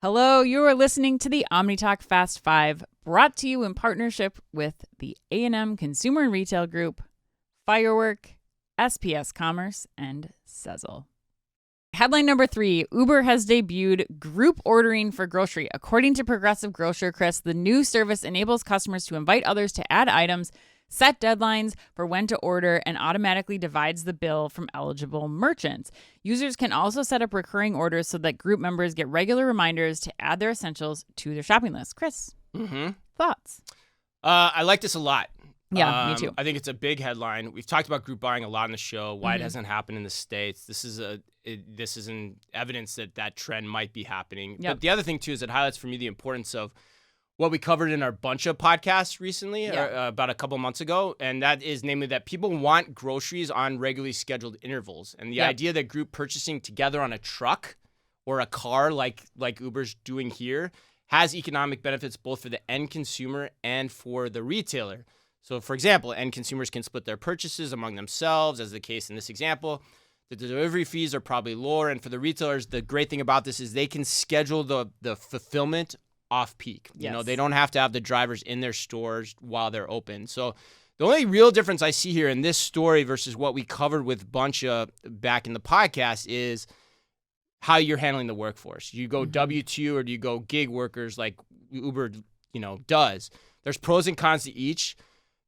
Hello, you are listening to the OmniTalk Fast 5, brought to you in partnership with the A&M Consumer and Retail Group, Firework, SPS Commerce, and Sezzle. Headline number 3, Uber has debuted group ordering for grocery. According to Progressive Grocer Chris, the new service enables customers to invite others to add items, set deadlines for when to order, and automatically divides the bill from eligible merchants. Users can also set up recurring orders so that group members get regular reminders to add their essentials to their shopping list. Chris, thoughts? I like this a lot. Yeah, me too. I think it's a big headline. We've talked about group buying a lot in the show, why it hasn't happened in the States. This is an evidence that trend might be happening. Yep. But the other thing, too, is it highlights for me the importance of what we covered in our bunch of podcasts recently, about a couple months ago, and that is namely that people want groceries on regularly scheduled intervals. And the idea that group purchasing together on a truck or a car like Uber's doing here has economic benefits both for the end consumer and for the retailer. So, for example, end consumers can split their purchases among themselves, as the case in this example. The delivery fees are probably lower, and for the retailers, the great thing about this is they can schedule the fulfillment off-peak. Yes. You know, they don't have to have the drivers in their stores while they're open. So the only real difference I see here in this story versus what we covered with Buncha back in the podcast is how you're handling the workforce. You go W-2 or do you go gig workers like Uber, does. There's pros and cons to each.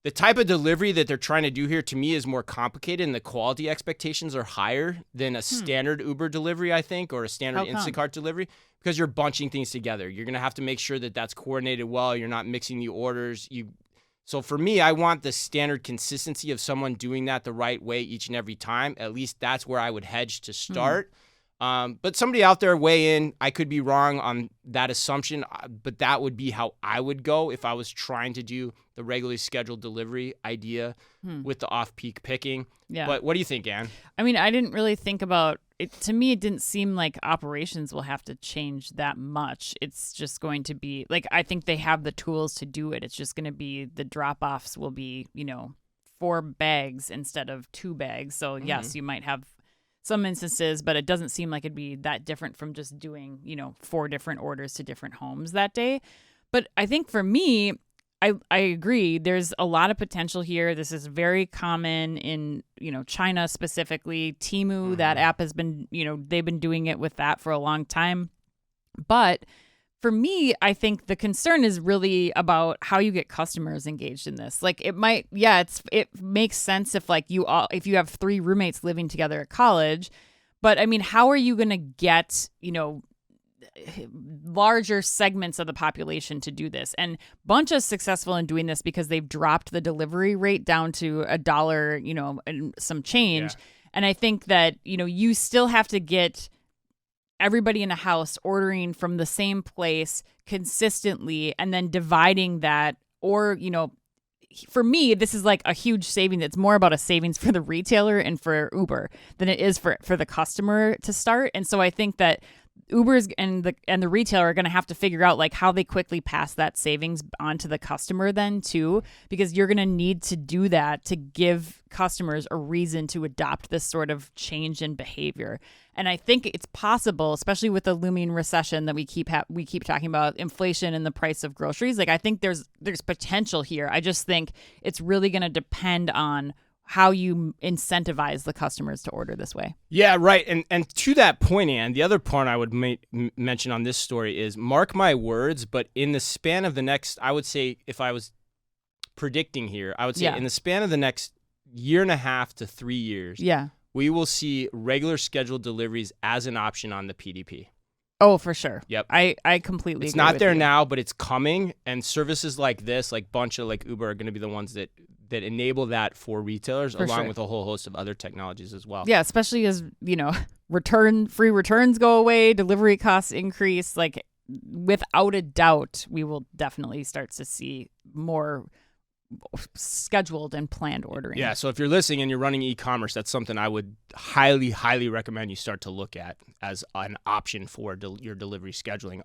The type of delivery that they're trying to do here, to me, is more complicated, and the quality expectations are higher than a standard Uber delivery, I think, or a standard Instacart delivery, because you're bunching things together. You're going to have to make sure that that's coordinated well. You're not mixing the orders. So for me, I want the standard consistency of someone doing that the right way each and every time. At least that's where I would hedge to start. But somebody out there weigh in. I could be wrong on that assumption, but that would be how I would go if I was trying to do the regularly scheduled delivery idea with the off-peak picking. Yeah. But what do you think, Ann? I mean, I didn't really think about it. To me, it didn't seem like operations will have to change that much. It's just going to be like, I think they have the tools to do it. It's just going to be the drop-offs will be, 4 bags instead of 2 bags. So yes, you might have some instances, but it doesn't seem like it'd be that different from just doing, 4 different orders to different homes that day. But I think for me, I agree. There's a lot of potential here. This is very common in, China specifically. Temu, that app has been, they've been doing it with that for a long time. But for me, I think the concern is really about how you get customers engaged in this. Like it makes sense if if you have 3 roommates living together at college, but I mean, how are you going to get, larger segments of the population to do this? And Bunch is successful in doing this because they've dropped the delivery rate down to $1, and some change. Yeah. And I think that, you still have to get everybody in a house ordering from the same place consistently and then dividing that. Or, for me, this is like a huge saving. It's more about a savings for the retailer and for Uber than it is for the customer to start. And so I think that Uber's and the retailer are going to have to figure out like how they quickly pass that savings onto the customer then too, because you're going to need to do that to give customers a reason to adopt this sort of change in behavior. And I think it's possible, especially with the looming recession that we keep talking about, inflation and the price of groceries. Like I think there's potential here. I just think it's really going to depend on how you incentivize the customers to order this way. Yeah, right. And to that point, Ann, the other point I would mention on this story is, mark my words, but in the span of the next, I would say, if I was predicting here, I would say in the span of the next 1.5 to 3 years, we will see regular scheduled deliveries as an option on the PDP. Oh, for sure. Yep. I completely agree. It's not with there you. now, but it's coming. And services like this, like Buncha, like Uber, are going to be the ones that enable that for retailers, along with a whole host of other technologies as well. Yeah, especially as, free returns go away, delivery costs increase. Like, without a doubt, we will definitely start to see more scheduled and planned ordering. Yeah, so if you're listening and you're running e-commerce, that's something I would highly, highly recommend you start to look at as an option for your delivery scheduling